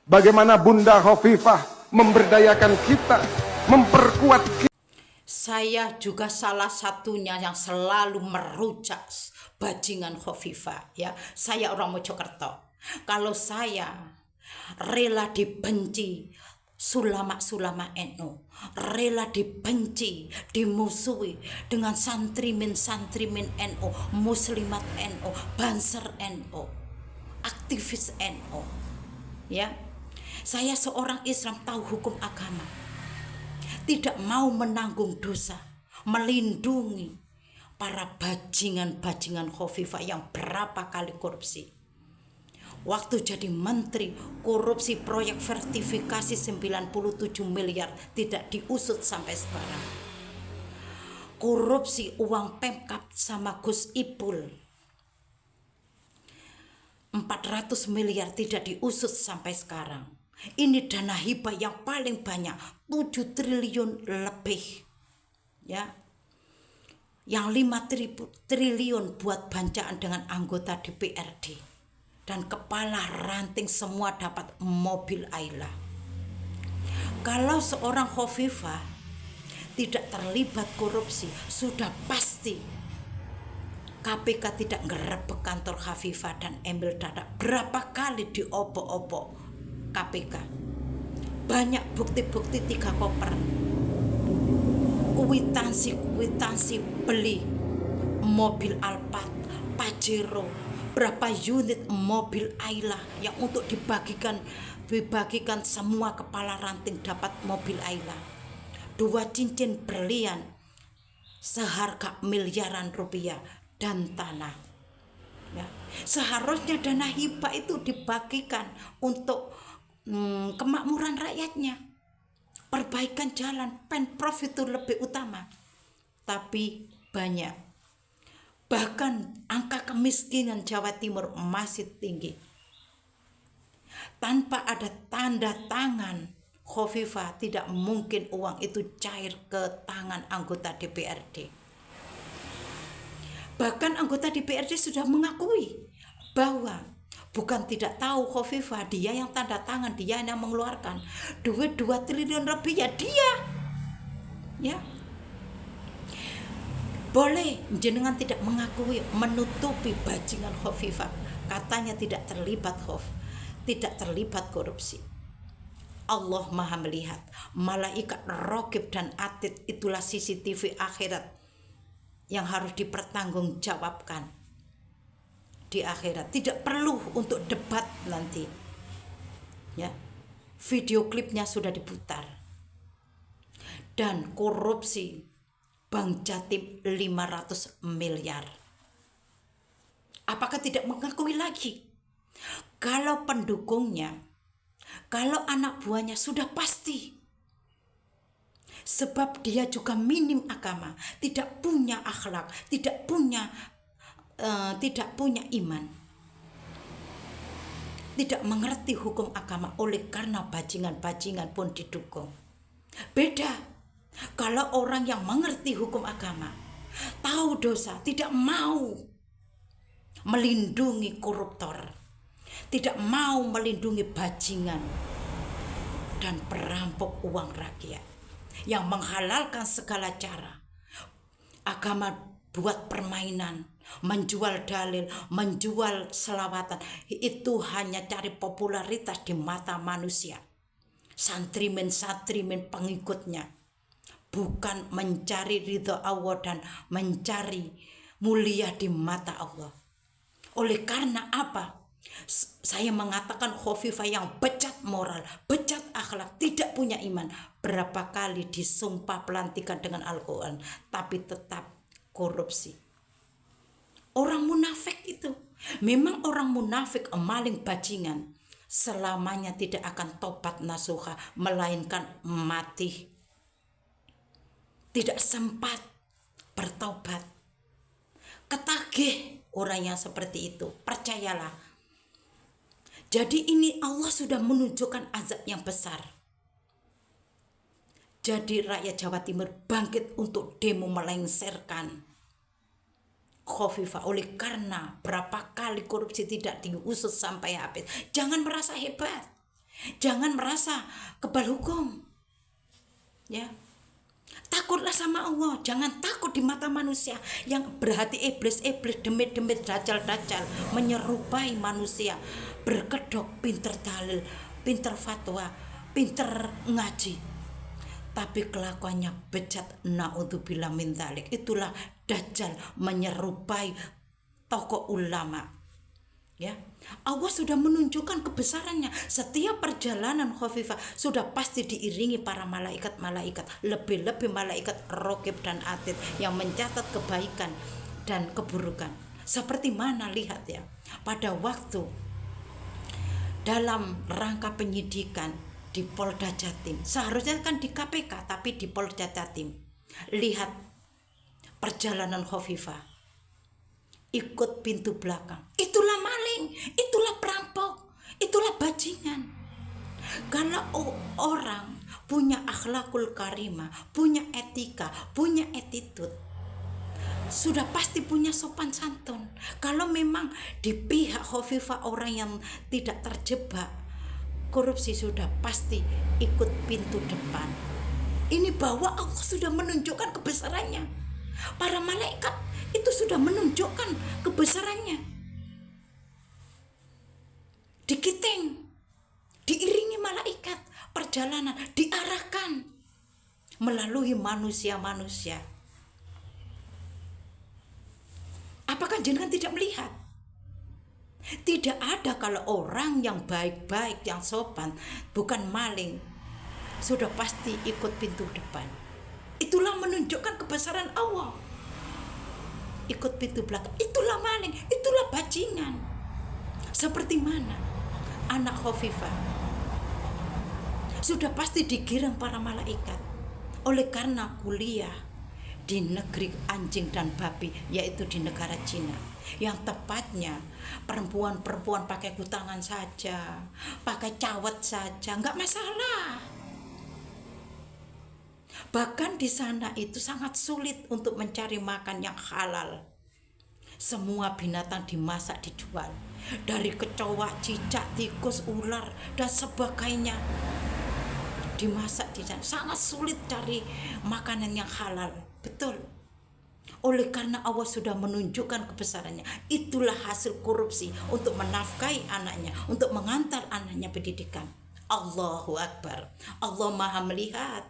Bagaimana Bunda Khofifah memberdayakan kita, memperkuat kita. Saya juga salah satunya yang selalu merujak bajingan Khofifah, ya. Saya orang Mojokerto. Kalau saya rela dibenci sulama-sulama NU, rela dibenci, dimusuhi dengan santrimin NU, muslimat NU, banser NU, aktivis NU, ya. Saya seorang Islam, tahu hukum agama, tidak mau menanggung dosa, melindungi para bajingan-bajingan Khofifah yang berapa kali korupsi. Waktu jadi menteri, korupsi proyek vertifikasi 97 miliar tidak diusut sampai sekarang. Korupsi uang Pemkab sama Gus Ipul 400 miliar tidak diusut sampai sekarang. Ini dana hibah yang paling banyak, 7 triliun lebih, ya. Yang 5 triliun buat bancaan dengan anggota DPRD. Dan kepala ranting semua dapat mobil Ayla. Kalau seorang Khofifah tidak terlibat korupsi, sudah pasti KPK tidak ngerebek kantor Khofifah dan Emil Dardak. Berapa kali diobok-obok KPK. Banyak bukti-bukti 3 koper. Kuitansi beli mobil Alphard, Pajero, berapa unit mobil Ayla yang untuk dibagikan semua kepala ranting dapat mobil Ayla. 2 cincin berlian seharga miliaran rupiah dan tanah, ya. Seharusnya dana hibah itu dibagikan untuk kemakmuran rakyatnya, perbaikan jalan. Pemprov itu lebih utama, tapi banyak. Bahkan angka kemiskinan Jawa Timur masih tinggi. Tanpa ada tanda tangan Khofifah, tidak mungkin uang itu cair ke tangan anggota DPRD. Bahkan anggota DPRD sudah mengakui bahwa bukan tidak tahu Khofifah, dia yang tanda tangan, dia yang mengeluarkan duit 2 triliun lebih, ya dia, ya. Boleh jenengan tidak mengakui, menutupi bajingan Khofifah, katanya tidak terlibat korupsi. Allah Maha melihat, malaikat Raqib dan Atid itulah CCTV akhirat yang harus dipertanggungjawabkan di akhirat. Tidak perlu untuk debat nanti, ya. Video klipnya sudah diputar. Dan korupsi Bank Jatim 500 miliar. Apakah tidak mengakui lagi? Kalau pendukungnya, kalau anak buahnya sudah pasti. Sebab dia juga minim agama, tidak punya akhlak, tidak punya iman, tidak mengerti hukum agama. Oleh karena bajingan-bajingan pun didukung. Beda kalau orang yang mengerti hukum agama, tahu dosa, tidak mau melindungi koruptor, tidak mau melindungi bajingan dan perampok uang rakyat yang menghalalkan segala cara. Agama buat permainan, menjual dalil, menjual selawatan, itu hanya cari popularitas di mata manusia, santrimin pengikutnya, bukan mencari ridho Allah dan mencari mulia di mata Allah. Oleh karena apa? Saya mengatakan Khofifah yang becat moral, becat akhlak, tidak punya iman. Berapa kali disumpah pelantikan dengan Al-Quran, tapi tetap korupsi. Orang munafik itu, memang orang munafik, maling bajingan, selamanya tidak akan tobat nasuha, melainkan mati. Tidak sempat bertobat. Ketagih orang yang seperti itu, percayalah. Jadi ini Allah sudah menunjukkan azab yang besar. Jadi rakyat Jawa Timur bangkit untuk demo melengsarkan Khofifah. Oleh karena berapa kali korupsi tidak diusut sampai habis. Jangan merasa hebat. Jangan merasa kebal hukum. Ya. Takutlah sama Allah, jangan takut di mata manusia yang berhati iblis-iblis, demit-demit, dajjal-dajjal, menyerupai manusia, berkedok, pinter dalil, pinter fatwa, pinter ngaji, tapi kelakuannya bejat. Naudzubillah min dzalik. Itulah dajjal menyerupai tokoh ulama. Ya, Allah sudah menunjukkan kebesarannya. Setiap perjalanan Khofifah sudah pasti diiringi para malaikat-malaikat, lebih-lebih malaikat Raqib dan Atid yang mencatat kebaikan dan keburukan. Seperti mana, lihat ya, pada waktu dalam rangka penyidikan di Polda Jatim, seharusnya kan di KPK tapi di Polda Jatim. Lihat perjalanan Khofifah ikut pintu belakang. Itulah maling, itulah perampok, itulah bajingan. Kalau orang punya akhlakul karimah, punya etika, punya attitude, sudah pasti punya sopan santun. Kalau memang di pihak Khofifah orang yang tidak terjebak korupsi, sudah pasti ikut pintu depan. Ini bahwa Allah sudah menunjukkan kebesarannya. Para malaikat itu sudah menunjukkan kebesarannya. Dikiting, diiringi malaikat, perjalanan diarahkan melalui manusia-manusia. Apakah jenengan tidak melihat? Tidak ada kalau orang yang baik-baik, yang sopan, bukan maling, sudah pasti ikut pintu depan. Itulah menunjukkan kebesaran Allah. Ikut pintu belakang, itulah maling, itulah bajingan. Seperti mana anak Khofifah sudah pasti digiring para malaikat oleh karena kuliah di negeri anjing dan babi, yaitu di negara Cina. Yang tepatnya perempuan-perempuan pakai kutangan saja, pakai cawet saja, nggak masalah. Bahkan di sana itu sangat sulit untuk mencari makan yang halal. Semua binatang dimasak, dijual. Dari kecoa, cicak, tikus, ular, dan sebagainya dimasak di sana. Sangat sulit cari makanan yang halal. Betul. Oleh karena Allah sudah menunjukkan kebesarannya. Itulah hasil korupsi untuk menafkahi anaknya, untuk mengantar anaknya pendidikan. Allahu Akbar. Allah Maha melihat.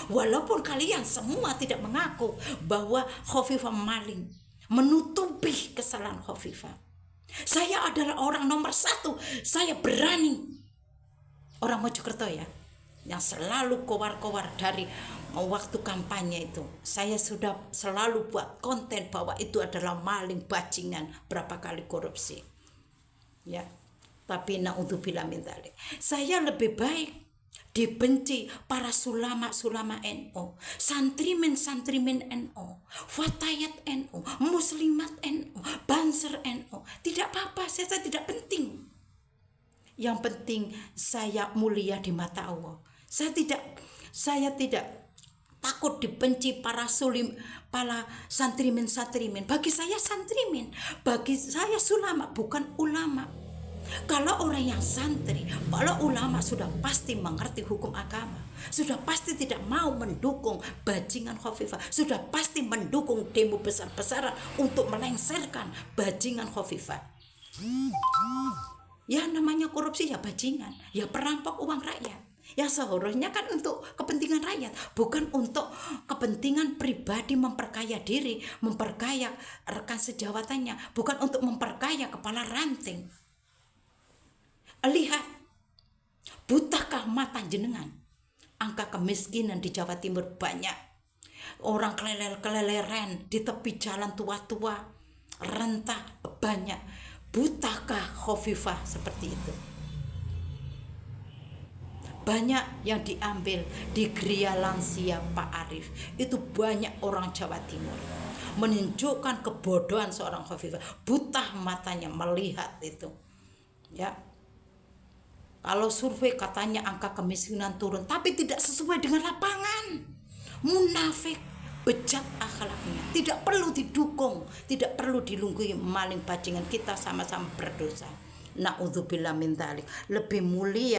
Walaupun kalian semua tidak mengaku bahwa Khofifah maling, menutupi kesalahan Khofifah. Saya adalah orang nomor 1, saya berani. Orang Mojokerto ya, yang selalu kowar-kowar dari waktu kampanye itu. Saya sudah selalu buat konten bahwa itu adalah maling, bajingan, berapa kali korupsi. Ya, tapi naudzubillah min dzalik. Saya lebih baik dibenci para sulama NU, santrimen NU, fatayat NU, muslimat NU, banser NU. Tidak apa-apa, saya tidak penting. Yang penting saya mulia di mata Allah. Saya tidak takut dibenci para santrimen. Bagi saya santrimen, bagi saya sulama, bukan ulama. Kalau orang yang santri, kalau ulama sudah pasti mengerti hukum agama, sudah pasti tidak mau mendukung bajingan Khofifah, sudah pasti mendukung demo besar-besaran untuk melengsarkan bajingan Khofifah. Ya namanya korupsi ya bajingan, ya perampok uang rakyat. Ya seharusnya kan untuk kepentingan rakyat, bukan untuk kepentingan pribadi memperkaya diri, memperkaya rekan sejawatannya, bukan untuk memperkaya kepala ranting. Lihat, butakah mata jenengan? Angka kemiskinan di Jawa Timur banyak. Orang keleleran di tepi jalan tua-tua, rentah banyak. Butakah Khofifah seperti itu? Banyak yang diambil di Gria Lansia Pak Arif. Itu banyak orang Jawa Timur. Menunjukkan kebodohan seorang Khofifah. Buta matanya melihat itu. Ya. Kalau survei katanya angka kemiskinan turun, tapi tidak sesuai dengan lapangan. Munafik, bejat akhlaknya. Tidak perlu didukung, tidak perlu dilungguhi maling bajingan. Kita sama-sama berdosa. Naudzubillah min dzalik. Lebih mulia